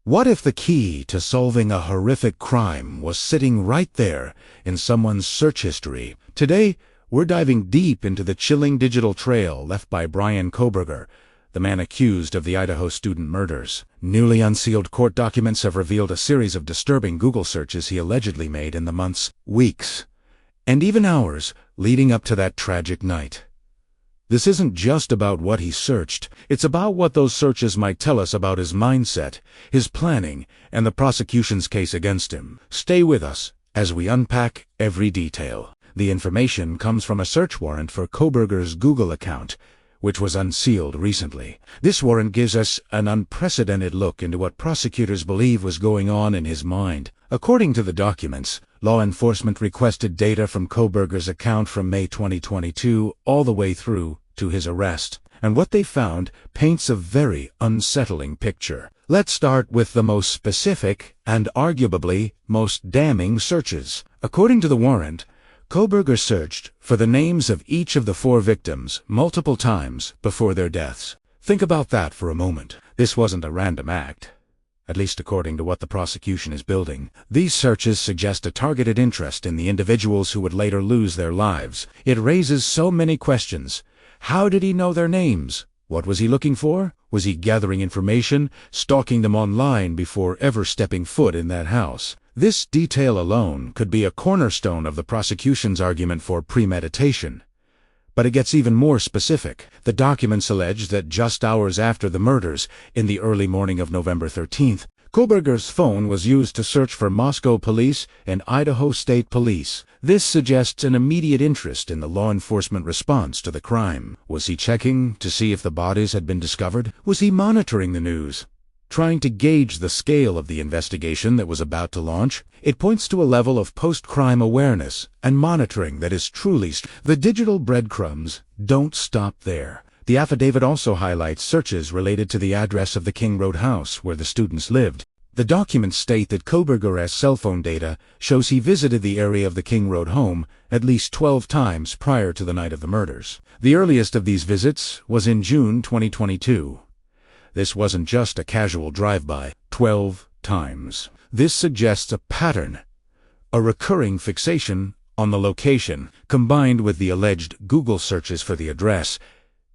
What if the key to solving a horrific crime was sitting right there in someone's search history? Today, we're diving deep into the chilling digital trail left by Bryan Kohberger, the man accused of the Idaho student murders. Newly unsealed court documents have revealed a series of disturbing Google searches he allegedly made in the months, weeks, and even hours leading up to that tragic night. This isn't just about what he searched, it's about what those searches might tell us about his mindset, his planning, and the prosecution's case against him. Stay with us as we unpack every detail. The information comes from a search warrant for Kohberger's Google account, which was unsealed recently. This warrant gives us an unprecedented look into what prosecutors believe was going on in his mind. According to the documents, law enforcement requested data from Kohberger's account from May 2022 all the way through to his arrest, and what they found paints a very unsettling picture. Let's start with the most specific and arguably most damning searches. According to the warrant, Kohberger searched for the names of each of the 4 victims multiple times before their deaths. Think about that for a moment. This wasn't a random act, at least according to what the prosecution is building. These searches suggest a targeted interest in the individuals who would later lose their lives. It raises so many questions. How did he know their names? What was he looking for? Was he gathering information, stalking them online before ever stepping foot in that house? This detail alone could be a cornerstone of the prosecution's argument for premeditation. But it gets even more specific. The documents allege that just hours after the murders, in the early morning of November 13th, Kohberger's phone was used to search for Moscow police and Idaho State Police. This suggests an immediate interest in the law enforcement response to the crime. Was he checking to see if the bodies had been discovered? Was he monitoring the news, trying to gauge the scale of the investigation that was about to launch? It points to a level of post-crime awareness and monitoring that is truly The digital breadcrumbs don't stop there. The affidavit also highlights searches related to the address of the King Road house where the students lived. The documents state that Kohberger's cell phone data shows he visited the area of the King Road home at least 12 times prior to the night of the murders. The earliest of these visits was in June 2022. This wasn't just a casual drive-by. 12 times. This suggests a pattern, a recurring fixation on the location, combined with the alleged Google searches for the address.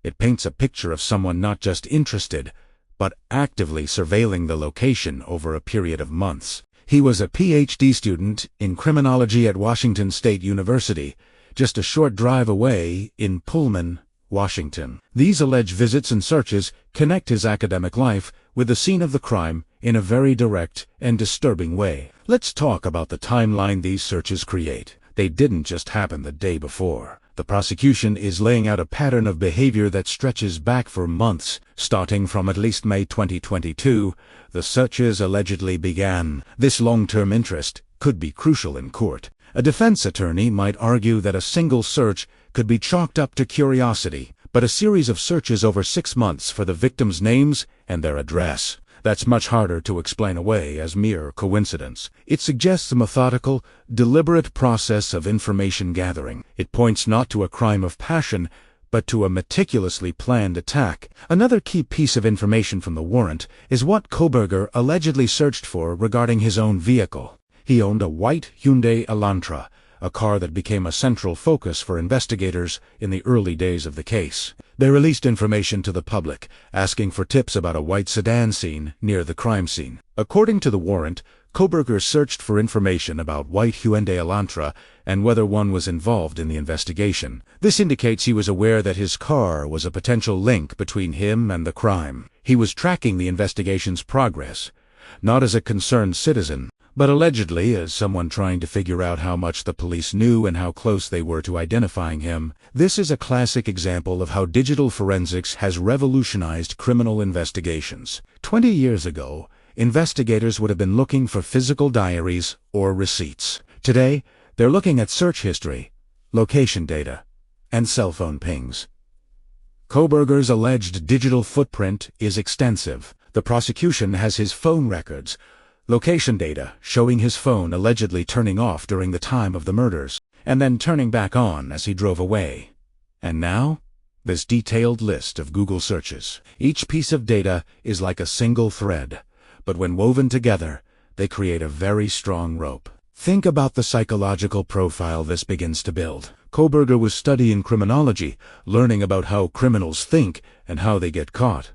It paints a picture of someone not just interested, but actively surveilling the location over a period of months. He was a PhD student in criminology at Washington State University, just a short drive away in Pullman, Washington. These alleged visits and searches connect his academic life with the scene of the crime in a very direct and disturbing way. Let's talk about the timeline these searches create. They didn't just happen the day before. The prosecution is laying out a pattern of behavior that stretches back for months. Starting from at least May 2022, the searches allegedly began. This long-term interest could be crucial in court. A defense attorney might argue that a single search could be chalked up to curiosity, but a series of searches over 6 months for the victims' names and their address, that's much harder to explain away as mere coincidence. It suggests a methodical, deliberate process of information gathering. It points not to a crime of passion, but to a meticulously planned attack. Another key piece of information from the warrant is what Kohberger allegedly searched for regarding his own vehicle. He owned a white Hyundai Elantra, a car that became a central focus for investigators in the early days of the case. They released information to the public, asking for tips about a white sedan seen near the crime scene. According to the warrant, Kohberger searched for information about white Hyundai Elantra and whether one was involved in the investigation. This indicates he was aware that his car was a potential link between him and the crime. He was tracking the investigation's progress, not as a concerned citizen, but allegedly as someone trying to figure out how much the police knew and how close they were to identifying him. This is a classic example of how digital forensics has revolutionized criminal investigations. 20 years ago, investigators would have been looking for physical diaries or receipts. Today, they're looking at search history, location data, and cell phone pings. Kohberger's alleged digital footprint is extensive. The prosecution has his phone records, location data showing his phone allegedly turning off during the time of the murders, and then turning back on as he drove away. And now, this detailed list of Google searches. Each piece of data is like a single thread, but when woven together, they create a very strong rope. Think about the psychological profile this begins to build. Kohberger was studying criminology, learning about how criminals think and how they get caught.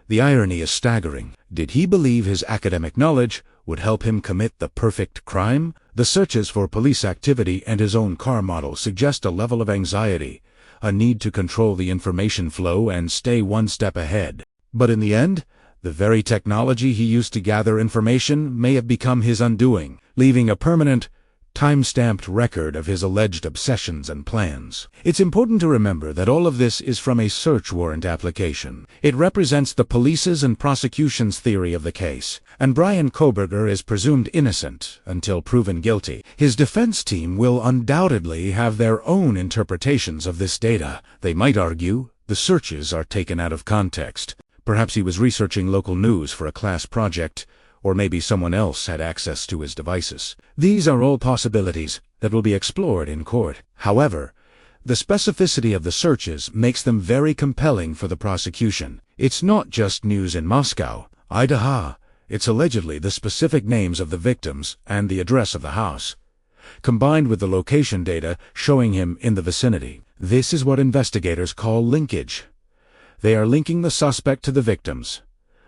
The irony is staggering. Did he believe his academic knowledge would help him commit the perfect crime? The searches for police activity and his own car model suggest a level of anxiety, a need to control the information flow and stay one step ahead. But in the end, the very technology he used to gather information may have become his undoing, leaving a permanent, time-stamped record of his alleged obsessions and plans. It's important to remember that all of this is from a search warrant application. It represents the police's and prosecution's theory of the case, and Bryan Kohberger is presumed innocent until proven guilty. His defense team will undoubtedly have their own interpretations of this data. They might argue the searches are taken out of context. Perhaps he was researching local news for a class project, or maybe someone else had access to his devices. These are all possibilities that will be explored in court. However, the specificity of the searches makes them very compelling for the prosecution. It's not just news in Moscow, Idaho. It's allegedly the specific names of the victims and the address of the house, combined with the location data showing him in the vicinity. This is what investigators call linkage. They are linking the suspect to the victims,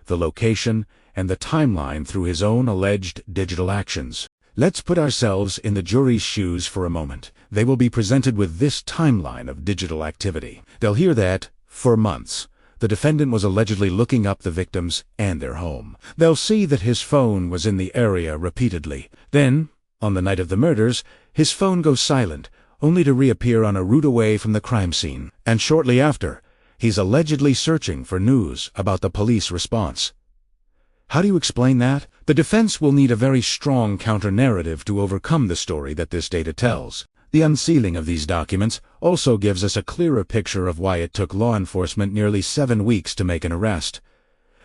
the location, and the timeline through his own alleged digital actions. Let's put ourselves in the jury's shoes for a moment. They will be presented with this timeline of digital activity. They'll hear that, for months, the defendant was allegedly looking up the victims and their home. They'll see that his phone was in the area repeatedly. Then, on the night of the murders, his phone goes silent, only to reappear on a route away from the crime scene. And shortly after, he's allegedly searching for news about the police response. How do you explain that? The defense will need a very strong counter-narrative to overcome the story that this data tells. The unsealing of these documents also gives us a clearer picture of why it took law enforcement nearly 7 weeks to make an arrest.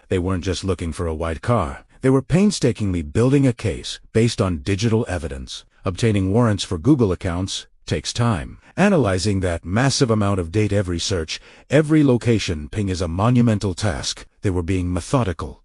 They weren't just looking for a white car. They were painstakingly building a case based on digital evidence. Obtaining warrants for Google accounts takes time. Analyzing that massive amount of data, every search, every location ping is a monumental task. They were being methodical,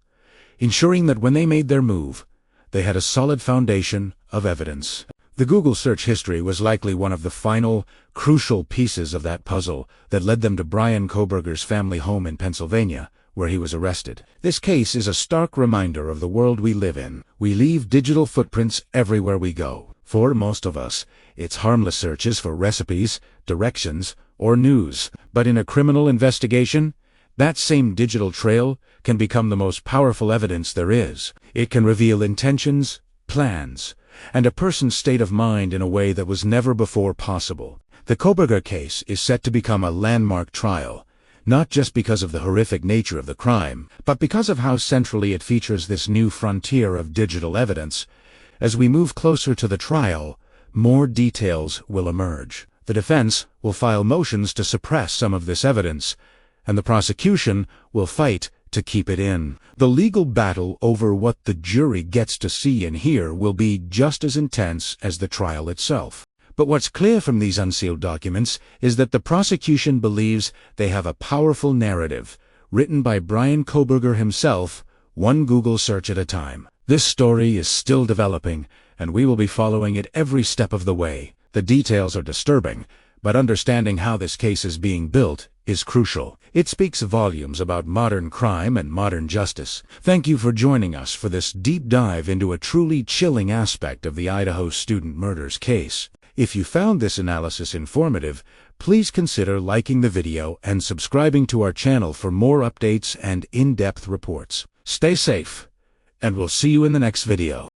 ensuring that when they made their move, they had a solid foundation of evidence. The Google search history was likely one of the final, crucial pieces of that puzzle that led them to Bryan Kohberger's family home in Pennsylvania, where he was arrested. This case is a stark reminder of the world we live in. We leave digital footprints everywhere we go. For most of us, it's harmless searches for recipes, directions, or news. But in a criminal investigation, that same digital trail can become the most powerful evidence there is. It can reveal intentions, plans, and a person's state of mind in a way that was never before possible. The Kohberger case is set to become a landmark trial, not just because of the horrific nature of the crime, but because of how centrally it features this new frontier of digital evidence. As we move closer to the trial, more details will emerge. The defense will file motions to suppress some of this evidence, and the prosecution will fight to keep it in. The legal battle over what the jury gets to see and hear will be just as intense as the trial itself. But what's clear from these unsealed documents is that the prosecution believes they have a powerful narrative, written by Bryan Kohberger himself, one Google search at a time. This story is still developing, and we will be following it every step of the way. The details are disturbing, but understanding how this case is being built is crucial. It speaks volumes about modern crime and modern justice. Thank you for joining us for this deep dive into a truly chilling aspect of the Idaho student murders case. If you found this analysis informative, please consider liking the video and subscribing to our channel for more updates and in-depth reports. Stay safe, and we'll see you in the next video.